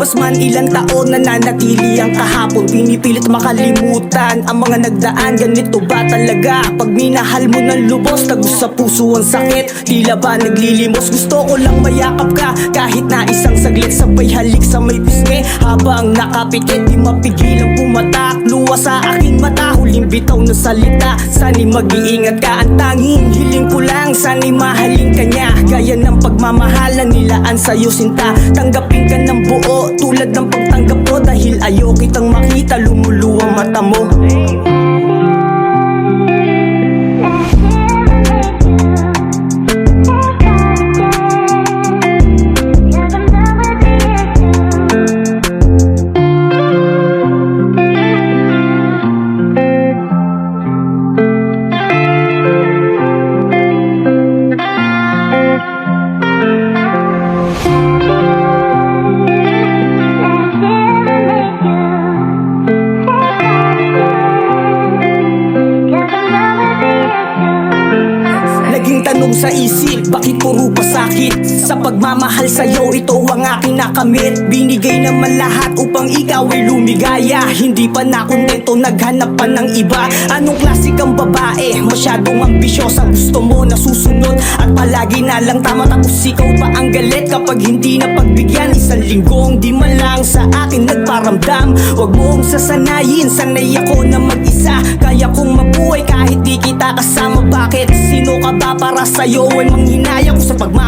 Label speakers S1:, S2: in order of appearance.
S1: Lumipas man ilang taon, nananatili ang kahapon. Pinipilit makalimutan ang mga nagdaan. Ganito ba talaga? Pag minahal mo ng lubos, tagos sa puso ang sakit. Tila ba naglilimos? Gusto ko lang mayakap ka kahit na isang saglit. Sabay halik sa may pisngi habang nakapikit. Di mapigilang pumatak, luwa sa aking mata. Huling bitaw na salita, sana'y mag-iingat ka. Ang tanging hiling ko lang, sana'y mahalin ka niya. Gaya ng pagmamahalan nilaan sa'yo sinta. Tanggapin ka ng buo tulad ng pagtanggap ko. Dahil ayaw kitang makita, lumuluwang mata mo. Tanong sa isip, bakit puro pasakit? Sa pagmamahal sa'yo, ito ang aking nakamit. Binigay naman lahat upang ikaw ay lumigaya. Hindi pa nakontento, naghanap pa ng iba. Anong klase kang babae? Masyadong ambisyosa, gusto mo nasusunod at palagi na lang tama. Tapos ikaw pa ang galit kapag hindi na pagbigyan. Isang linggong di man lang sa akin nagparamdam. Huwag mong sasanayin, sanay ako na mag-isa. Kaya kong mabuhay kahit di kita kasama. Bakit? Sino ka ba para sa'yo ay manghinayang ko sa pagmamahal?